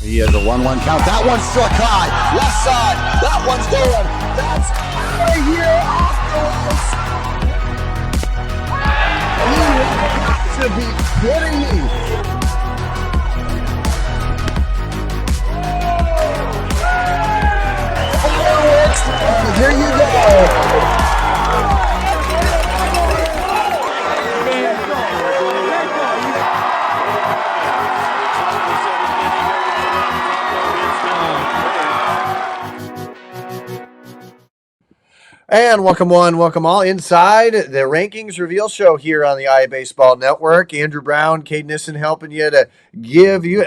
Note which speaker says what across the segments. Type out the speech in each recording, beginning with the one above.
Speaker 1: He has a 1-1 count. That one's struck high. Left side. That one's going. That's right here off the rails. You have to be kidding me. Fireworks. Here you go. And welcome one, welcome all inside the Rankings Reveal Show here on the IAbaseball Network. Andrew Brown, Cade Nissen helping you to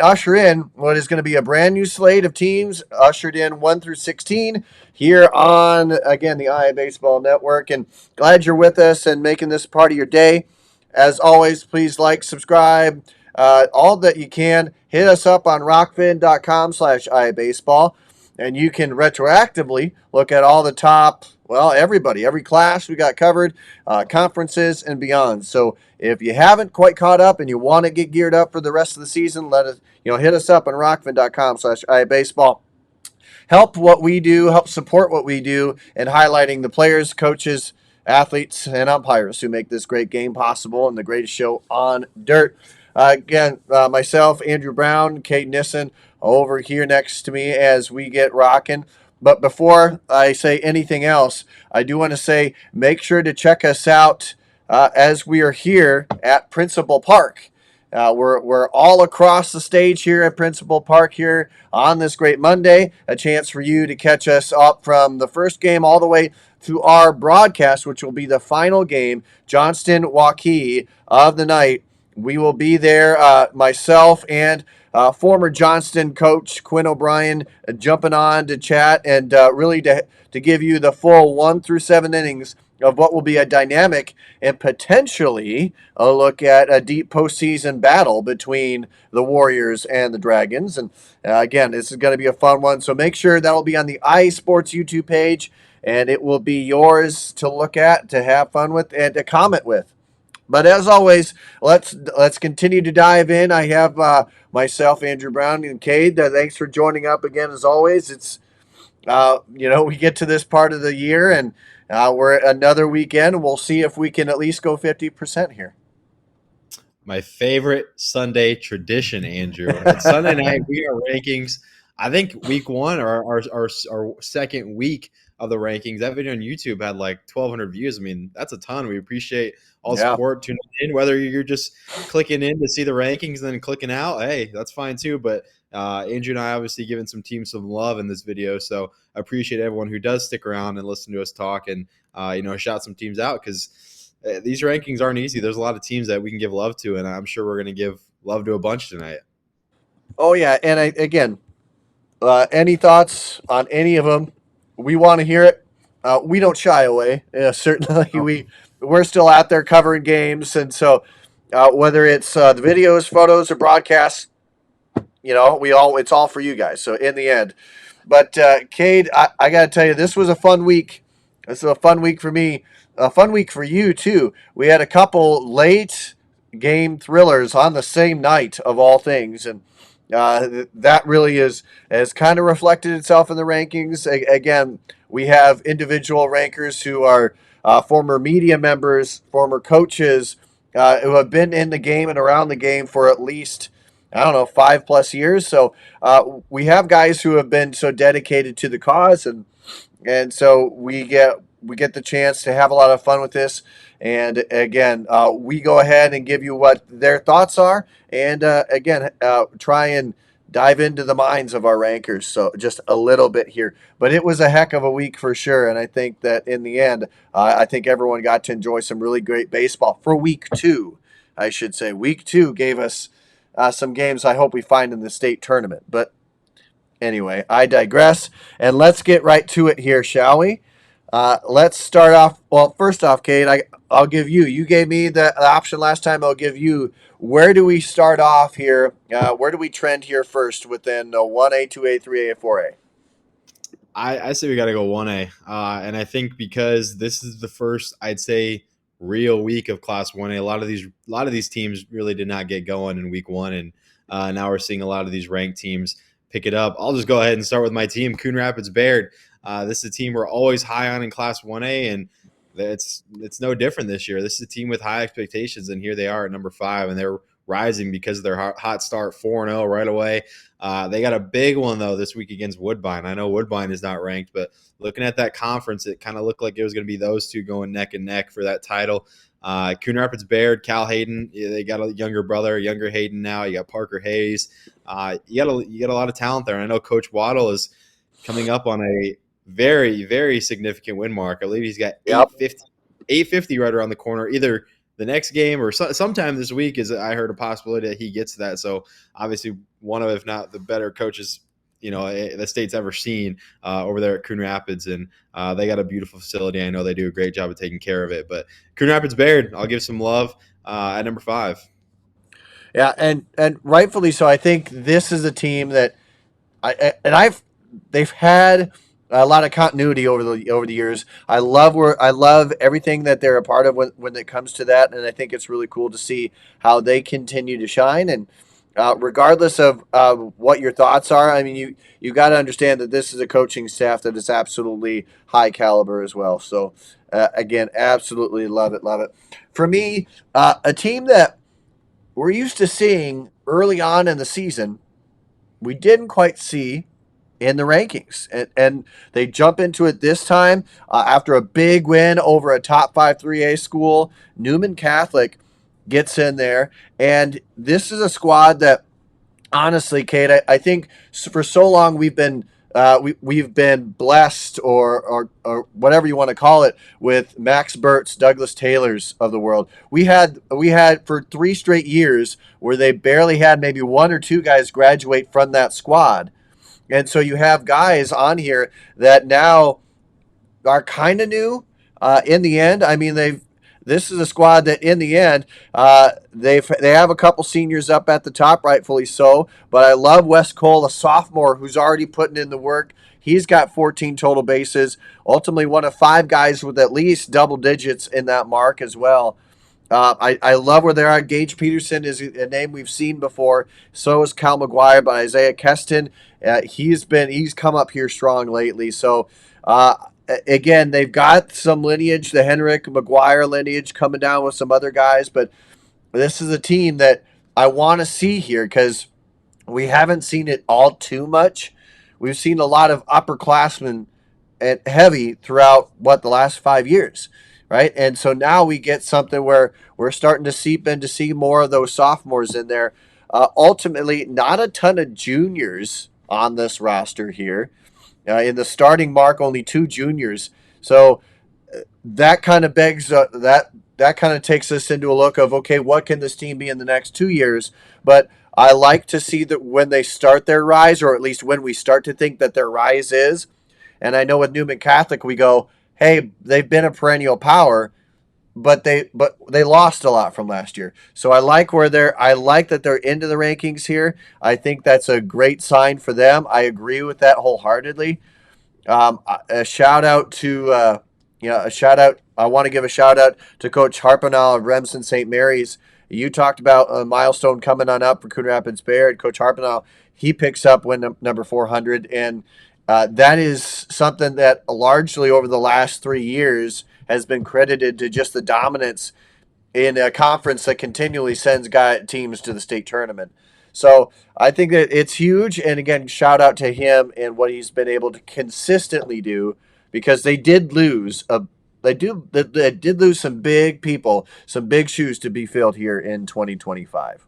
Speaker 1: usher in what is going to be a brand new slate of teams ushered in 1 through 16 here on, again, the IAbaseball Network. And glad you're with us and making this part of your day. As always, please like, subscribe, all that you can. Hit us up on rockfin.com/IAbaseball. And you can retroactively look at all the top, everybody, every class we got covered, conferences and beyond. So if you haven't quite caught up and you want to get geared up for the rest of the season, hit us up on rockfin.com/IAbaseball. Help what we do, help support what we do, and highlighting the players, coaches, athletes, and umpires who make this great game possible and the greatest show on dirt. Myself, Andrew Brown, Cade Nissen, over here next to me as we get rocking. But before I say anything else, I do want to say make sure to check us out as we are here at Principal Park. We're all across the stage here at Principal Park here on this great Monday. A chance for you to catch us up from the first game all the way to our broadcast, which will be the final game, Johnston-Waukee of the night. We will be there, myself and former Johnston coach Quinn O'Brien jumping on to chat and really to give you the full 1 through 7 innings of what will be a dynamic and potentially a look at a deep postseason battle between the Warriors and the Dragons. And again, this is going to be a fun one. So make sure that'll be on the iSports YouTube page, and it will be yours to look at, to have fun with, and to comment with. But as always, let's continue to dive in. I have myself, Andrew Brown, and Cade. Thanks for joining up again. As always, it's we get to this part of the year, and we're another weekend. We'll see if we can at least go 50% here.
Speaker 2: My favorite Sunday tradition, Andrew. On Sunday night, we are rankings. I think week one or our second week of the rankings, that video on YouTube had like 1,200 views. I mean, that's a ton. We appreciate all the support tuning in, whether you're just clicking in to see the rankings and then clicking out. Hey, that's fine too. But Andrew and I obviously giving some teams some love in this video. So I appreciate everyone who does stick around and listen to us talk and, shout some teams out, because these rankings aren't easy. There's a lot of teams that we can give love to, and I'm sure we're going to give love to a bunch tonight.
Speaker 1: Oh, yeah. And any thoughts on any of them? We want to hear it. We don't shy away. Certainly, we're still out there covering games, and so whether it's the videos, photos, or broadcasts, it's all for you guys. So in the end, but Cade, I got to tell you, this was a fun week. This was a fun week for me, a fun week for you too. We had a couple late game thrillers on the same night of all things, and that really has kind of reflected itself in the rankings. Again, we have individual rankers who are former media members, former coaches who have been in the game and around the game for at least, 5+ years. So we have guys who have been so dedicated to the cause, and so we get the chance to have a lot of fun with this. And again, we go ahead and give you what their thoughts are, and try and dive into the minds of our rankers. So just a little bit here, but it was a heck of a week for sure. And I think that in the end, I think everyone got to enjoy some really great baseball for week 2. I should say week 2 gave us some games I hope we find in the state tournament. But anyway, I digress, and let's get right to it here, shall we? Let's start off. Well, first off, Cade, I'll give you. You gave me the option last time. I'll give you. Where do we start off here? Where do we trend here first within 1A, 2A, 3A, 4A?
Speaker 2: I say we got to go 1A. And I think because this is the first, I'd say, real week of Class 1A. A lot of these teams really did not get going in week 1, and now we're seeing a lot of these ranked teams pick it up. I'll just go ahead and start with my team, Coon Rapids Bayard. This is a team we're always high on in Class 1A, and it's no different this year. This is a team with high expectations, and here they are at number 5, and they're rising because of their hot start, 4-0 right away. They got a big one, though, this week against Woodbine. I know Woodbine is not ranked, but looking at that conference, it kind of looked like it was going to be those two going neck and neck for that title. Coon Rapids Bayard, Cal Hayden, they got a younger brother, younger Hayden now. You got Parker Hayes. You got a lot of talent there. And I know Coach Waddle is coming up on a very, very significant win mark. I believe he's got 850 right around the corner, either the next game or sometime this week. Is I heard a possibility that he gets that. So obviously one of, if not the better coaches, the state's ever seen over there at Coon Rapids, and they got a beautiful facility. I know they do a great job of taking care of it. But Coon Rapids Bayard, I'll give some love at number 5.
Speaker 1: Yeah, and rightfully so. I think this is a team that they've had a lot of continuity over the years. I love everything that they're a part of when it comes to that, and I think it's really cool to see how they continue to shine. And regardless of what your thoughts are, I mean, you got to understand that this is a coaching staff that is absolutely high caliber as well. So again, absolutely love it. For me, a team that we're used to seeing early on in the season, we didn't quite see in the rankings. And they jump into it this time after a big win over a top 5 3A school. Newman Catholic gets in there. And this is a squad that, honestly, Kate, I think for so long we've been we've been blessed or whatever you want to call it with Max Burt's, Douglas Taylor's of the world. We had for 3 straight years where they barely had maybe 1 or 2 guys graduate from that squad. And so you have guys on here that now are kind of new in the end. I mean, this is a squad that in the end they have a couple seniors up at the top, rightfully so. But I love Wes Cole, a sophomore who's already putting in the work. He's got 14 total bases. Ultimately, one of 5 guys with at least double digits in that mark as well. I love where they are. Gage Peterson is a name we've seen before. So is Cal McGuire, but Isaiah Keston, he's come up here strong lately. So again, they've got some lineage, the Henrik McGuire lineage coming down with some other guys, but this is a team that I want to see here because we haven't seen it all too much. We've seen a lot of upperclassmen and heavy throughout the last 5 years. Right. And so now we get something where we're starting to seep in to see more of those sophomores in there. Ultimately, not a ton of juniors on this roster here. In the starting mark, only 2 juniors. So that kind of begs that kind of takes us into a look of, okay, what can this team be in the next 2 years? But I like to see that when they start their rise, or at least when we start to think that their rise is. And I know with Newman Catholic, we go, hey, they've been a perennial power, but they lost a lot from last year. So I like that they're into the rankings here. I think that's a great sign for them. I agree with that wholeheartedly. A shout out to I want to give a shout out to Coach Harpenal of Remsen St. Mary's. You talked about a milestone coming on up for Coon Rapids Bayard. Coach Harpenal, he picks up win number 400, and that is something that largely over the last 3 years has been credited to just the dominance in a conference that continually sends teams to the state tournament. So I think that it's huge. And again, shout out to him and what he's been able to consistently do, because they did lose they did lose some big people, some big shoes to be filled here in 2025.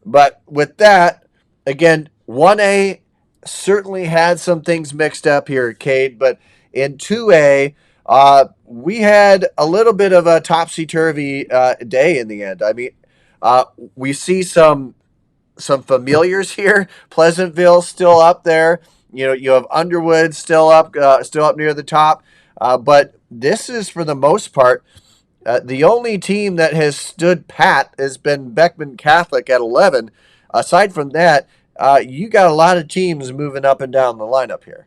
Speaker 1: But with that, again, 1A certainly had some things mixed up here, Cade. But in 2A, we had a little bit of a topsy-turvy day in the end. I mean, we see some familiars here. Pleasantville still up there. You have Underwood still up near the top. But this is, for the most part, the only team that has stood pat has been Beckman Catholic at 11. Aside from that, you got a lot of teams moving up and down the lineup here.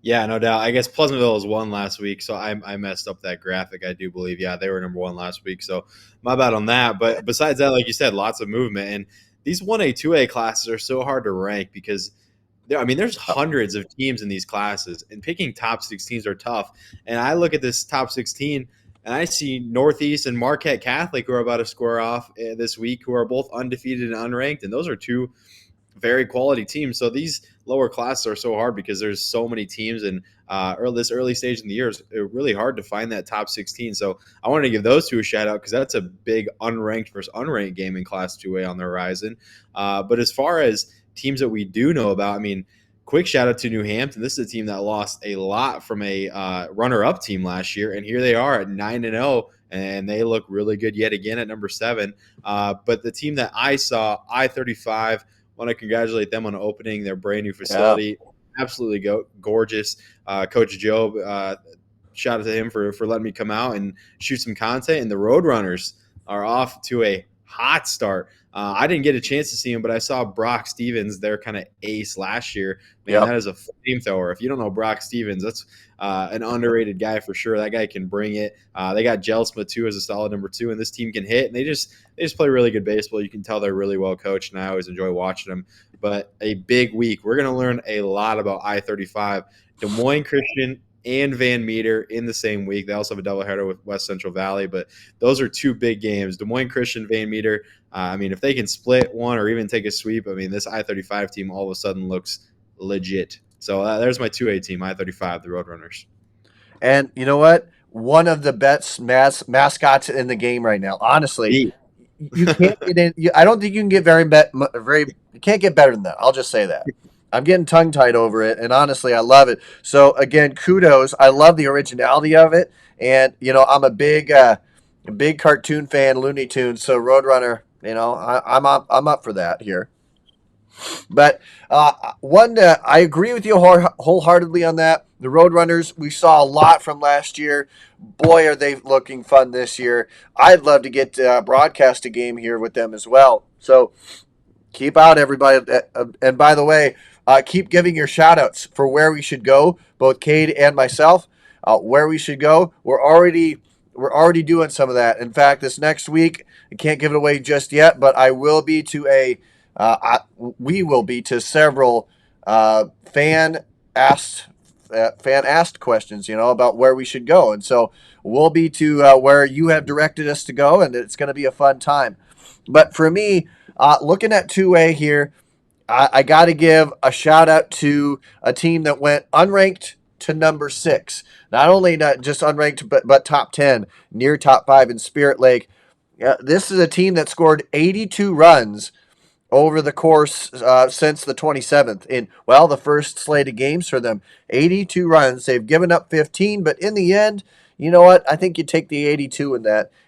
Speaker 2: Yeah, no doubt. I guess Pleasantville was 1 last week, so I messed up that graphic, I do believe. Yeah, they were number 1 last week, so my bad on that. But besides that, like you said, lots of movement. And these 1A, 2A classes are so hard to rank because there's hundreds of teams in these classes, and picking top 16s are tough. And I look at this top 16, and I see Northeast and Marquette Catholic, who are about to square off this week, who are both undefeated and unranked, and those are two very quality teams. So these lower classes are so hard because there's so many teams, and this early stage in the year is really hard to find that top 16. So I wanted to give those two a shout out because that's a big unranked versus unranked game in Class 2A on the horizon. But as far as teams that we do know about, quick shout out to New Hampton. This is a team that lost a lot from a runner-up team last year, and here they are at 9-0, and they look really good yet again at number 7. But the team that I saw, I-35, want to congratulate them on opening their brand new facility. Yeah. Absolutely gorgeous. Coach Joe, shout out to him for letting me come out and shoot some content. And the Roadrunners are off to a hot start. I didn't get a chance to see him, but I saw Brock Stevens, their kind of ace last year. Man, That is a flamethrower. If you don't know Brock Stevens, that's an underrated guy for sure. That guy can bring it. They got Jelsma too as a solid number 2, and this team can hit. And they just play really good baseball. You can tell they're really well coached, and I always enjoy watching them. But a big week. We're going to learn a lot about I-35. Des Moines Christian and Van Meter in the same week. They also have a doubleheader with West Central Valley, but those are two big games. Des Moines Christian, Van Meter. If they can split one or even take a sweep, this I-35 team all of a sudden looks legit. So there's my 2A team, I-35, the Roadrunners.
Speaker 1: And you know what? One of the best mascots in the game right now. Honestly, you can't get in. I don't think you can get you can't get better than that. I'll just say that. I'm getting tongue-tied over it, and honestly, I love it. So, again, kudos. I love the originality of it, and, I'm a big cartoon fan, Looney Tunes, so Roadrunner, I'm up for that here. But I agree with you wholeheartedly on that. The Roadrunners, we saw a lot from last year. Boy, are they looking fun this year. I'd love to get broadcast a game here with them as well. So keep out, everybody. And by the way, keep giving your shout outs for where we should go, both Cade and myself, where we should go. We're already doing some of that. In fact, this next week, I can't give it away just yet, but I will be to we will be to several fan asked questions, about where we should go. And so we'll be to where you have directed us to go, and it's going to be a fun time. But for me, looking at 2A here, I got to give a shout out to a team that went unranked to number 6. Not just unranked, but top 10, near top 5 in Spirit Lake. This is a team that scored 82 runs over the course since the 27th in, the first slate of games for them. 82 runs. They've given up 15, but in the end, you know what? I think you take the 82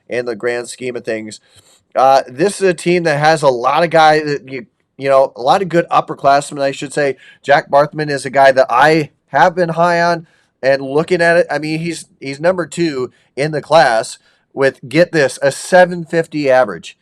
Speaker 1: in the grand scheme of things. This is a team that has a lot of guys that a lot of good upperclassmen, I should say. Jack Barthman is a guy that I have been high on, and looking at it, he's number 2 in the class with, get this, a 750 average.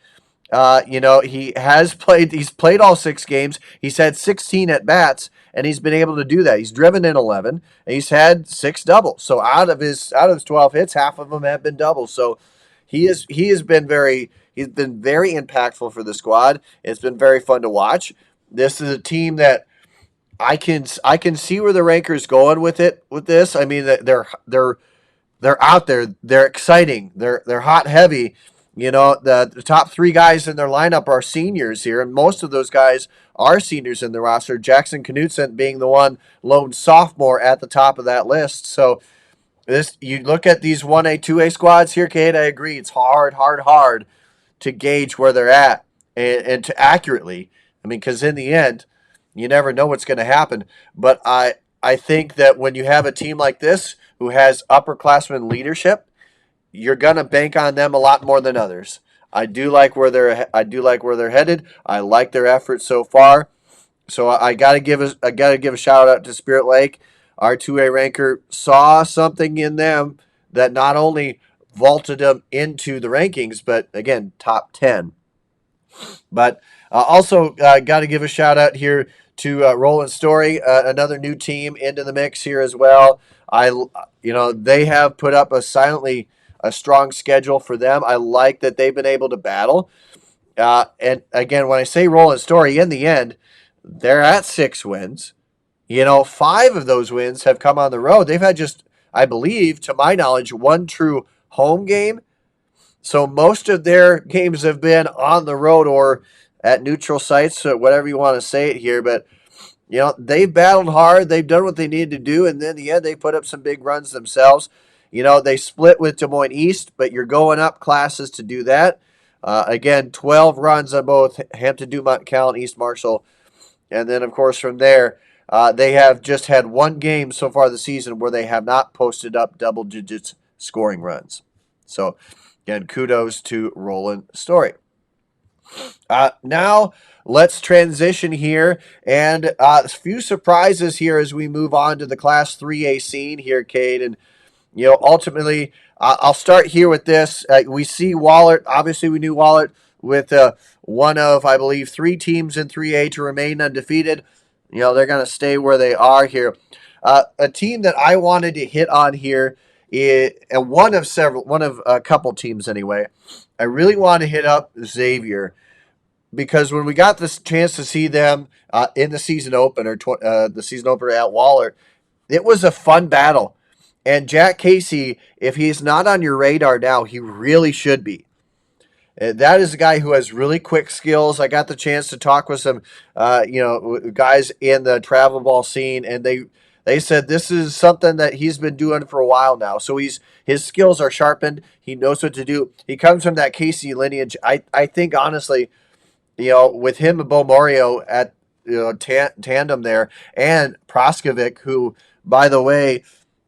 Speaker 1: He's played all 6 games. He's had 16 at bats, and he's been able to do that. He's driven in 11, and he's had 6 doubles. So out of his 12 hits, half of them have been doubles. So he's been very impactful for the squad. It's been very fun to watch. This is a team that I can see where the rankers going with this. They're out there. They're exciting. They're hot heavy. The top 3 guys in their lineup are seniors here, and most of those guys are seniors in the roster. Jackson Knutson being the one lone sophomore at the top of that list. So you look at these 1A, 2A squads here, Kate, I agree. It's hard to gauge where they're at and to accurately. Because in the end, you never know what's going to happen. But I think that when you have a team like this who has upperclassmen leadership, you're gonna bank on them a lot more than others. I do like where they're headed. I like their efforts so far. So I gotta give a shout out to Spirit Lake. Our 2A ranker saw something in them that not only vaulted them into the rankings, but again, top 10. But also got to give a shout out here to Roland Story, another new team into the mix here as well. They have put up a strong schedule for them. I like that they've been able to battle. And again, when I say rolling story, in the end, they're at 6 wins. 5 of those wins have come on the road. They've had just, I believe, to my knowledge, one true home game. So most of their games have been on the road or at neutral sites, or whatever you want to say it here. But they've battled hard. They've done what they needed to do, and then in the end, they put up some big runs themselves. They split with Des Moines East, but you're going up classes to do that. Again, 12 runs on both Hampton, Dumont, Cal, and East Marshall. And then, of course, from there, they have just had one game so far this season where they have not posted up double digits scoring runs. So, again, kudos to Roland Story. Now, let's transition here, and a few surprises here as we move on to the Class 3A scene here, Cade. And ultimately, I'll start here with this. We see Wahlert. Obviously, we knew Wahlert with one of, I believe, 3 teams in 3A to remain undefeated. They're going to stay where they are here. A team that I wanted to hit on here is, and one of a couple teams anyway. I really want to hit up Xavier because when we got this chance to see them in the season opener, the season opener at Wahlert, it was a fun battle. And Jack Casey, if he's not on your radar now, he really should be. That is a guy who has really quick skills. I got the chance to talk with some, guys in the travel ball scene, and they said this is something that he's been doing for a while now. So his skills are sharpened. He knows what to do. He comes from that Casey lineage. I think honestly, with him and Bo Mario at tandem there, and Proskovic, who by the way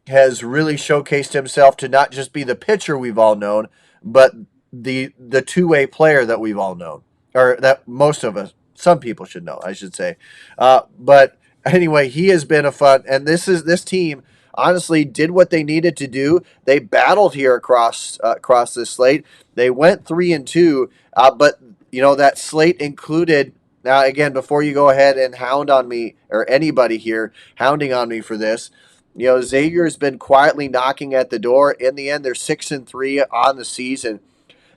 Speaker 1: has really showcased himself to not just be the pitcher we've all known, but the two-way player that we've all known, or that most of us, some people should know, I should say. But anyway, he has been a fun, and this team honestly did what they needed to do. They battled here across this slate. They went 3-2, but that slate included. Now, again, before you go ahead and hound on me, or anybody here hounding on me for this, Xavier's been quietly knocking at the door. In the end, they're 6-3 on the season.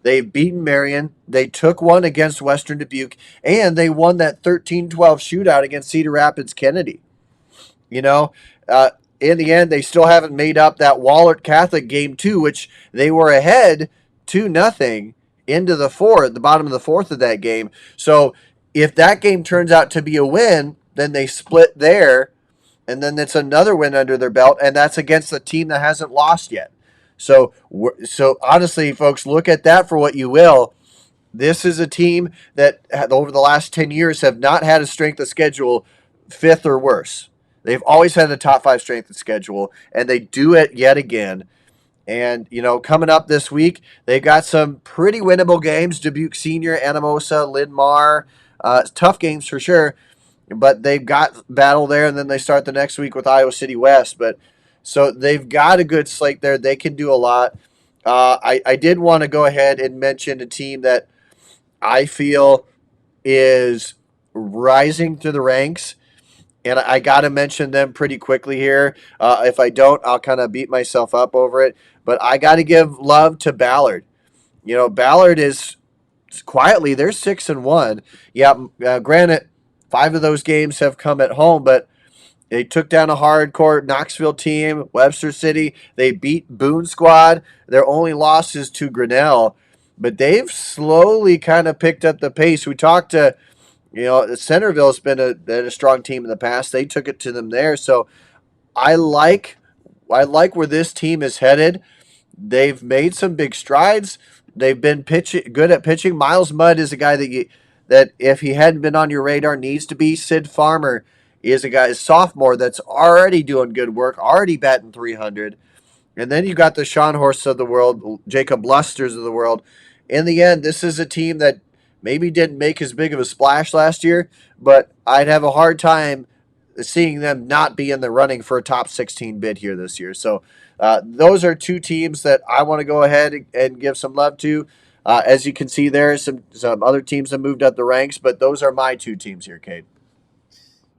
Speaker 1: They've beaten Marion. They took one against Western Dubuque, and they won that 13-12 shootout against Cedar Rapids Kennedy. In the end, they still haven't made up that Wahlert Catholic game 2, which they were ahead 2-0 into the bottom of the fourth of that game. So if that game turns out to be a win, then they split there, and then it's another win under their belt, and that's against a team that hasn't lost yet. So honestly, folks, look at that for what you will. This is a team that over the last 10 years have not had a strength of schedule 5th or worse. They've always had a top 5 strength of schedule, and they do it yet again. And, coming up this week, they've got some pretty winnable games. Dubuque Senior, Anamosa, Linn-Mar. Tough games for sure. But they've got battle there, and then they start the next week with Iowa City West. But so they've got a good slate there. They can do a lot. I did want to go ahead and mention a team that I feel is rising through the ranks, and I got to mention them pretty quickly here. If I don't, I'll kind of beat myself up over it. But I got to give love to Ballard. Ballard is quietly, they're 6-1. Yeah, granted, 5 of those games have come at home, but they took down a hardcore Knoxville team, Webster City. They beat Boone Squad. Their only loss is to Grinnell, but they've slowly kind of picked up the pace. We talked to, Centerville's been a strong team in the past. They took it to them there. So I like where this team is headed. They've made some big strides. They've been good at pitching. Miles Mudd is a guy that if he hadn't been on your radar needs to be. Sid Farmer is a sophomore that's already doing good work, already batting 300. And then you got the Sean Horst of the world, Jacob Lusters of the world. In the end, this is a team that maybe didn't make as big of a splash last year, but I'd have a hard time seeing them not be in the running for a top 16 bid here this year. So those are 2 teams that I want to go ahead and give some love to. As you can see there, some other teams have moved up the ranks, but those are my 2 teams here, Cade.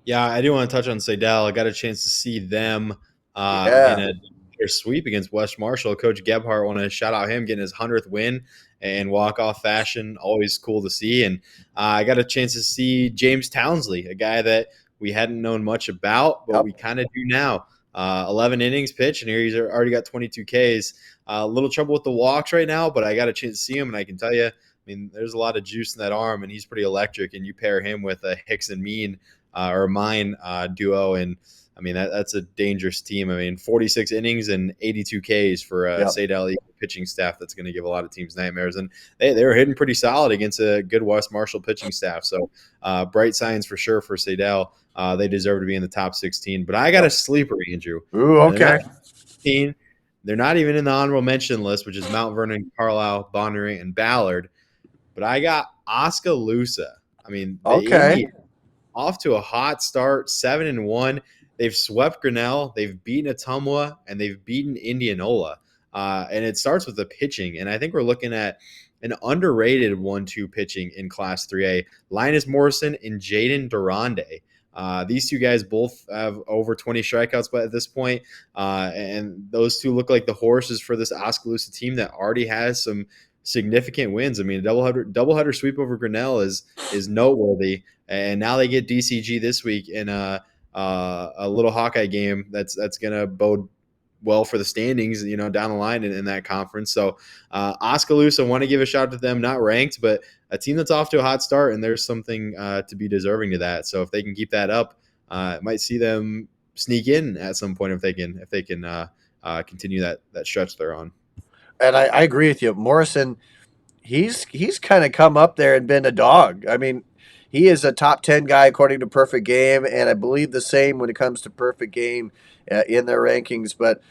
Speaker 2: Yeah, I do want to touch on Seidel. I got a chance to see them in
Speaker 1: Yeah.
Speaker 2: a their sweep against West Marshall. Coach Gebhardt, want to shout out him getting his 100th win in walk-off fashion. Always cool to see. And I got a chance to see James Townsley, a guy that we hadn't known much about, but
Speaker 1: Yep.
Speaker 2: we kind of do now. 11 innings pitched, and here he's already got 22 Ks. A little trouble with the walks right now, but I got a chance to see him, and I can tell you, I mean, there's a lot of juice in that arm, and he's pretty electric. And you pair him with a Hicks and Mean or Mine duo, and I mean, that's a dangerous team. I mean, 46 innings and 82 Ks for a
Speaker 1: Yep.
Speaker 2: Sadell Eagle pitching staff that's going to give a lot of teams nightmares. And they were hitting pretty solid against a good West Marshall pitching staff. So bright signs for sure for Sadell. They deserve to be in the top 16. But I got a sleeper, Andrew.
Speaker 1: Ooh,
Speaker 2: They're not
Speaker 1: okay.
Speaker 2: 16. They're not even in the honorable mention list, which is Mount Vernon, Carlisle, Bonnering, and Ballard. But I got Oskaloosa. I mean, the
Speaker 1: Okay.
Speaker 2: Indians off to a hot start, 7-1. They've swept Grinnell, they've beaten Ottumwa, and they've beaten Indianola. And it starts with the pitching. And I think we're looking at an underrated 1-2 pitching in Class 3A. Linus Morrison and Jaden Durande. These two guys both have over 20 strikeouts at this point. And those two look like the horses for this Oskaloosa team that already has some significant wins. I mean, a doubleheader sweep over Grinnell is noteworthy. And now they get DCG this week in a little Hawkeye game that's going to bode well for the standings, down the line in that conference. So Oskaloosa, want to give a shout out to them, not ranked, but a team that's off to a hot start, and there's something to be deserving to that. So if they can keep that up, it might see them sneak in at some point if they can continue that stretch they're on.
Speaker 1: And I agree with you. Morrison, he's kind of come up there and been a dog. I mean, he is a top 10 guy according to Perfect Game, and I believe the same when it comes to Perfect Game in their rankings. But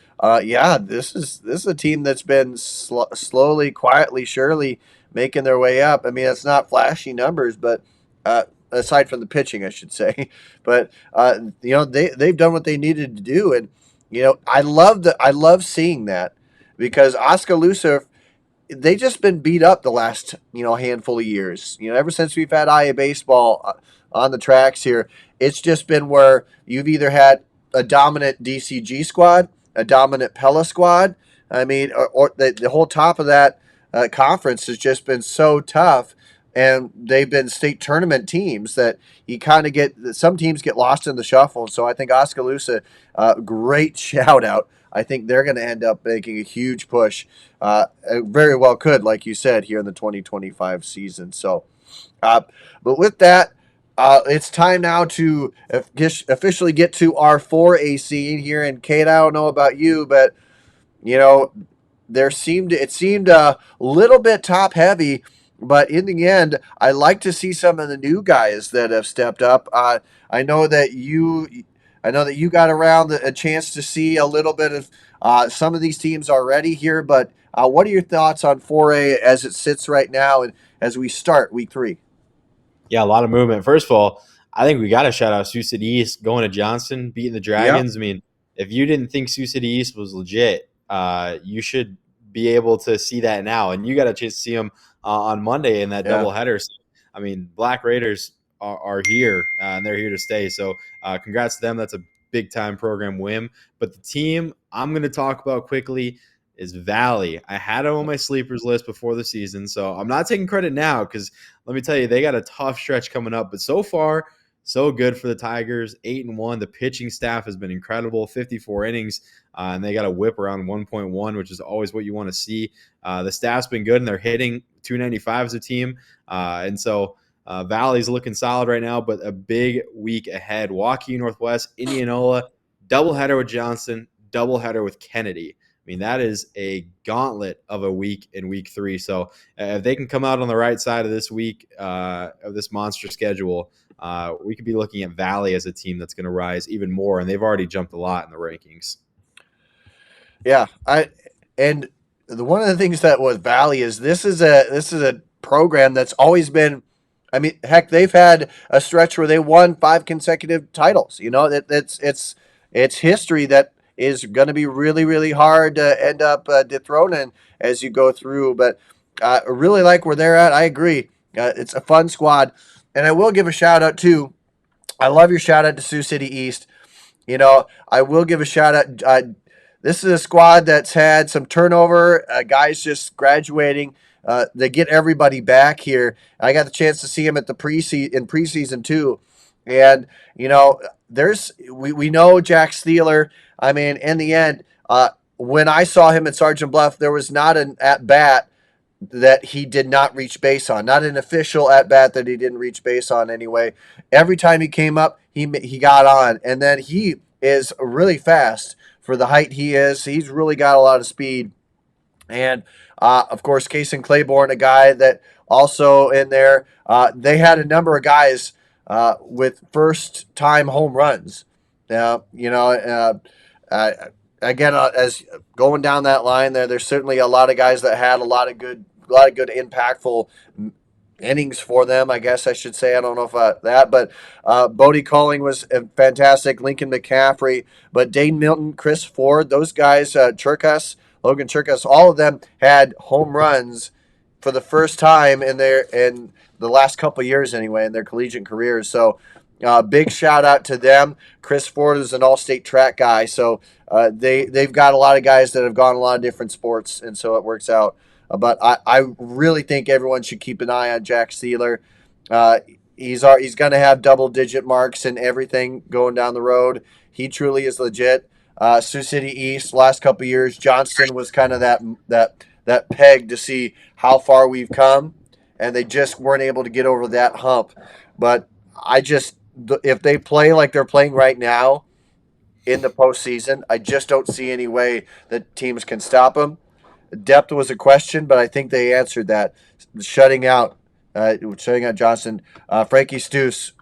Speaker 1: yeah, this is a team that's been slowly, quietly, surely making their way up. I mean, it's not flashy numbers, but aside from the pitching, I should say. But they've done what they needed to do, and I love seeing that because Oskaloosa, they just been beat up the last handful of years. Ever since we've had IAbaseball on the tracks here, it's just been where you've either had a dominant DCG squad, a dominant Pella squad. I mean, or the whole top of that conference has just been so tough, and they've been state tournament teams that you kind of get. Some teams get lost in the shuffle. So I think Oskaloosa, great shout out. I think they're going to end up making a huge push. Very well could, like you said, here in the 2025 season. So, but with that, it's time now to officially get to our 4A scene here. And Kate, I don't know about you, but you know, it seemed a little bit top heavy, but in the end, I like to see some of the new guys that have stepped up. I know that you got around a chance to see a little bit of some of these teams already here, but what are your thoughts on 4A as it sits right now and as we start week 3?
Speaker 2: Yeah, a lot of movement. First of all, I think we got to shout out Sioux City East going to Johnson, beating the
Speaker 1: Yep.
Speaker 2: Dragons. I mean, if you didn't think Sioux City East was legit, you should be able to see that now. And you got a chance to see them on Monday in that
Speaker 1: Yeah.
Speaker 2: doubleheader. So, I mean, Black Raiders are here, and they're here to stay. So congrats to them. That's a big-time program win. But the team I'm going to talk about quickly is Valley. I had them on my sleepers list before the season, so I'm not taking credit now because let me tell you, they got a tough stretch coming up. But so far, so good for the Tigers. 8-1. The pitching staff has been incredible. 54 innings, and they got a whip around 1.1, which is always what you want to see. The staff's been good, and they're hitting 295 as a team. And so Valley's looking solid right now, but a big week ahead. Waukee Northwest, Indianola, doubleheader with Johnson, doubleheader with Kennedy. I mean, that is a gauntlet of a week in week 3. So if they can come out on the right side of this week, of this monster schedule, we could be looking at Valley as a team that's going to rise even more. And they've already jumped a lot in the rankings.
Speaker 1: Yeah, one of the things that with Valley is this is a program that's always been. I mean, heck, they've had a stretch where they won 5 consecutive titles. It's history that is going to be really, really hard to end up dethroning as you go through. But I really like where they're at. I agree. It's a fun squad, and I will give a shout out too. I love your shout out to Sioux City East. I will give a shout out. this is a squad that's had some turnover, guys just graduating. They get everybody back here. I got the chance to see him at the preseason too, and we know Jack Steeler. I mean, in the end, when I saw him at Sergeant Bluff, there was not an at bat that he did not reach base on, not an official at bat that he didn't reach base on anyway. Every time he came up, he got on, and then he is really fast for the height he is. He's really got a lot of speed. And of course, Case and Claiborne, a guy that also in there. They had a number of guys with first time home runs. Uh, again, as going down that line there, there's certainly a lot of guys that had a lot of good impactful innings for them, I guess I should say. I don't know if that, but Bodie Calling was fantastic. Lincoln McCaffrey, but Dane Milton, Chris Ford, those guys, Logan Churkas, all of them had home runs for the first time in the last couple of years anyway in their collegiate careers. So big shout out to them. Chris Ford is an all-state track guy, so they've got a lot of guys that have gone a lot of different sports, and so it works out. But I really think everyone should keep an eye on Jack Steeler. He's going to have double-digit marks and everything going down the road. He truly is legit. Sioux City East, last couple of years, Johnston was kind of that peg to see how far we've come, and they just weren't able to get over that hump. But if they play like they're playing right now in the postseason, I just don't see any way that teams can stop them. Depth was a question, but I think they answered that. Shutting out Johnson, Frankie Stus.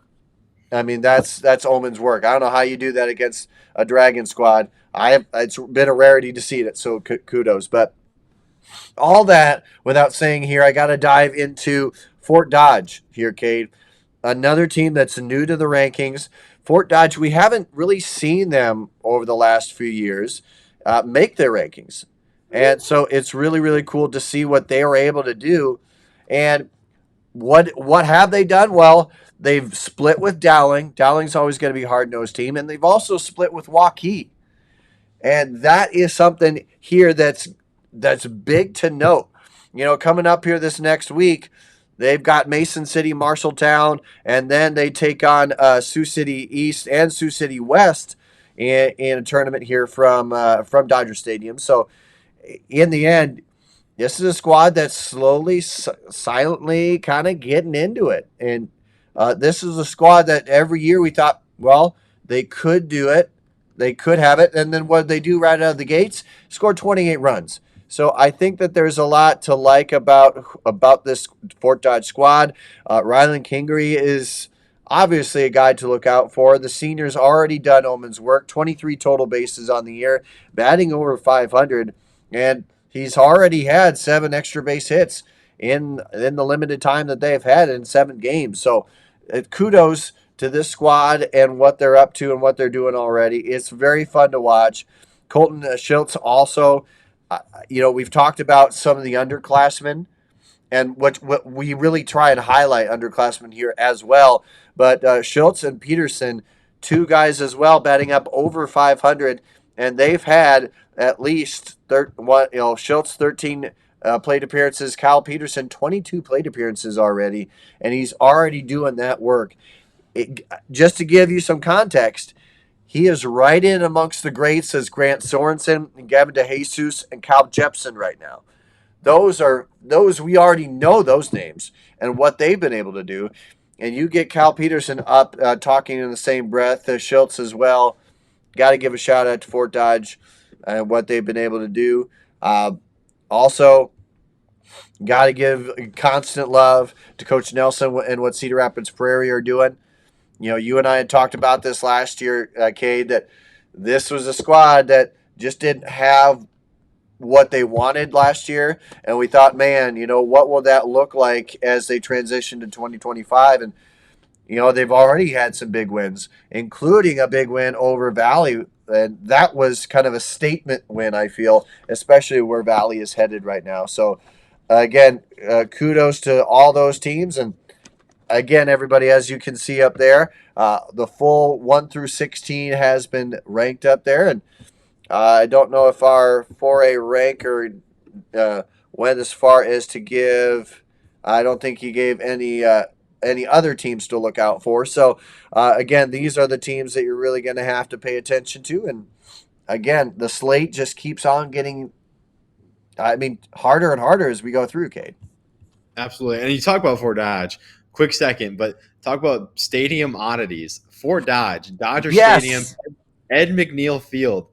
Speaker 1: I mean, that's Omen's work. I don't know how you do that against a Dragon squad. It's been a rarity to see it, so kudos. But all that without saying here, I got to dive into Fort Dodge here, Cade. Another team that's new to the rankings. Fort Dodge, we haven't really seen them over the last few years make their rankings. And so it's really, really cool to see what they were able to do. And what have they done? Well, they've split with Dowling. Dowling's always going to be a hard-nosed team. And they've also split with Waukee. And that is something here that's big to note. Coming up here this next week, they've got Mason City, Marshalltown, and then they take on Sioux City East and Sioux City West in a tournament here from Dodger Stadium. So in the end, this is a squad that's slowly, silently kind of getting into it. And this is a squad that every year we thought, well, they could do it. They could have it. And then what they do right out of the gates, score 28 runs. So I think that there's a lot to like about this Fort Dodge squad. Rylan Kingery is obviously a guy to look out for. The senior's already done Omen's work, 23 total bases on the year, batting over 500. And he's already had 7 extra base hits in the limited time that they've had in 7 games. So kudos to this squad and what they're up to and what they're doing already. It's very fun to watch. Colton Schultz also, we've talked about some of the underclassmen and what we really try and highlight underclassmen here as well. But Schultz and Peterson, 2 guys as well, batting up over 500, and they've had at least Schultz 13 plate appearances, Kyle Peterson 22 plate appearances already, and he's already doing that work. Just to give you some context, he is right in amongst the greats as Grant Sorensen and Gavin DeJesus and Kyle Jepson right now. Those we already know those names and what they've been able to do. And you get Kyle Peterson up talking in the same breath as Schultz as well. Got to give a shout out to Fort Dodge and what they've been able to do. Also, got to give constant love to Coach Nelson and what Cedar Rapids Prairie are doing. You and I had talked about this last year, Cade, that this was a squad that just didn't have what they wanted last year. And we thought, man, what will that look like as they transition to 2025? And, they've already had some big wins, including a big win over Valley. And that was kind of a statement win, I feel, especially where Valley is headed right now. So, again, kudos to all those teams. And, again, everybody, as you can see up there, the full 1 through 16 has been ranked up there. And I don't know if our 4A ranker went as far as to give. I don't think he gave any other teams to look out for. So again, these are the teams that you're really going to have to pay attention to. And again, the slate just keeps on getting, I mean, harder and harder as we go through, Cade.
Speaker 2: Absolutely. And you talk about Fort Dodge, quick second, but talk about stadium oddities. Fort Dodge, Dodger Stadium,
Speaker 1: Yes.
Speaker 2: Ed McNeil Field.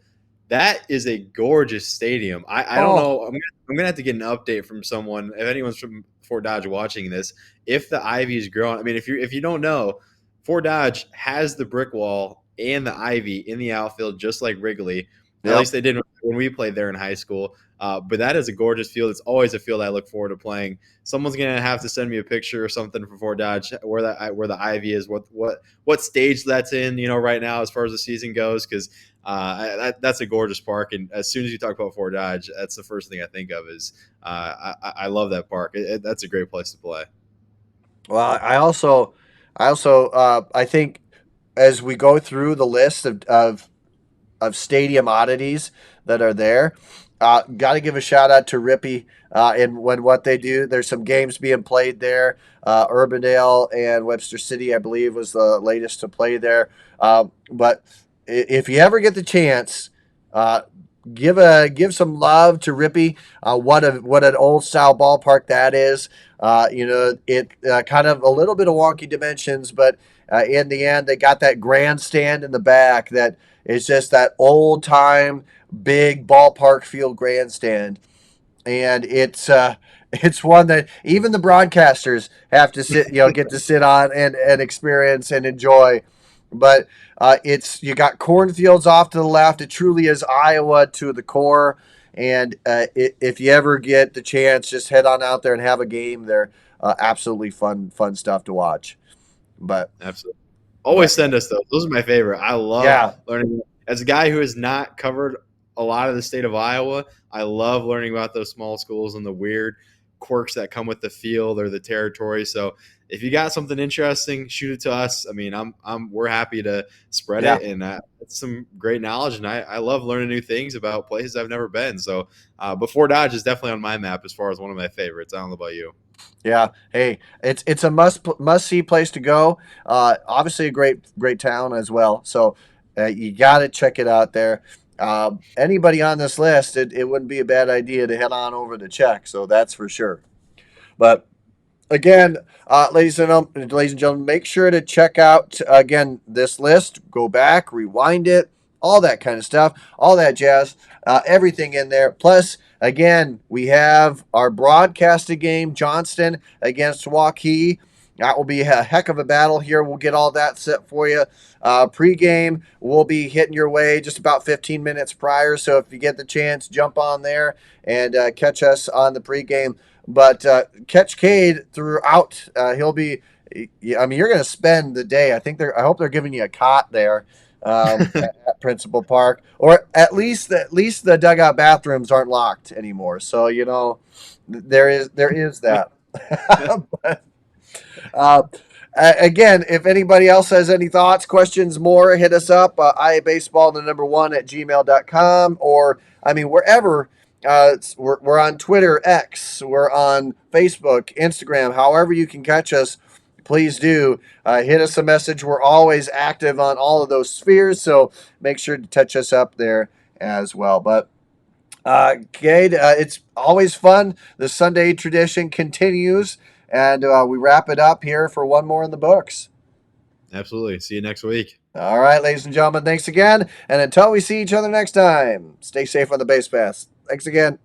Speaker 2: That is a gorgeous stadium. I don't
Speaker 1: Oh,
Speaker 2: know. I'm gonna have to get an update from someone. If anyone's from Fort Dodge watching this, if the ivy is growing. I mean, if you don't know, Fort Dodge has the brick wall and the ivy in the outfield, just like Wrigley. At
Speaker 1: yep.
Speaker 2: least they did when we played there in high school. But that is a gorgeous field. It's always a field I look forward to playing. Someone's gonna have to send me a picture or something from Fort Dodge where the ivy is, what stage that's in, right now as far as the season goes, because that's a gorgeous park. And as soon as you talk about Fort Dodge, that's the first thing I think of is I love that park. That's a great place to play.
Speaker 1: Well, I think as we go through the list of stadium oddities that are there. Got to give a shout out to Rippy and when what they do. There's some games being played there. Urbandale and Webster City, I believe, was the latest to play there. But if you ever get the chance, uh, give some love to Rippy. What an old style ballpark that is. It kind of a little bit of wonky dimensions, but in the end, they got that grandstand in the back that is just that old time big ballpark field grandstand, and it's one that even the broadcasters have to get to sit on and experience and enjoy. But it's you got cornfields off to the left. It truly is Iowa to the core. And if you ever get the chance, just head on out there and have a game there. Absolutely fun stuff to watch. But
Speaker 2: Absolutely.
Speaker 1: but
Speaker 2: Always send us those. Those are my favorite. I love
Speaker 1: yeah,
Speaker 2: learning. As a guy who has not covered a lot of the state of Iowa, I love learning about those small schools and the weird quirks that come with the field or the territory. So if you got something interesting, shoot it to us. I mean, we're happy to spread
Speaker 1: yeah.
Speaker 2: it, and it's some great knowledge. And I love learning new things about places I've never been. So, Before Dodge is definitely on my map as far as one of my favorites. I don't know about you.
Speaker 1: Yeah. Hey, it's a must see place to go. Obviously a great town as well. So you got to check it out there. Anybody on this list, it wouldn't be a bad idea to head on over to check. So that's for sure. But again, ladies and gentlemen, make sure to check out again this list. Go back, rewind it, all that kind of stuff, all that jazz, everything in there. Plus, again, we have our broadcasted game, Johnston against Waukee. That will be a heck of a battle here. We'll get all that set for you. Pre-game will be hitting your way just about 15 minutes prior. So if you get the chance, jump on there and catch us on the pre-game. But catch Cade throughout. He'll be. I mean, you're going to spend the day. I hope they're giving you a cot there at Principal Park, or at least the dugout bathrooms aren't locked anymore. So there is that. But, uh, again, if anybody else has any thoughts, questions, more, hit us up. IAbaseball, the number one at gmail.com, or I mean, wherever. We're on Twitter, X, we're on Facebook, Instagram, however you can catch us, please do. Hit us a message. We're always active on all of those spheres, so make sure to touch us up there as well. But Cade, it's always fun. The Sunday tradition continues, and we wrap it up here for one more in the books.
Speaker 2: Absolutely. See you next week.
Speaker 1: All right, ladies and gentlemen, thanks again. And until we see each other next time, stay safe on the base pass. Thanks again.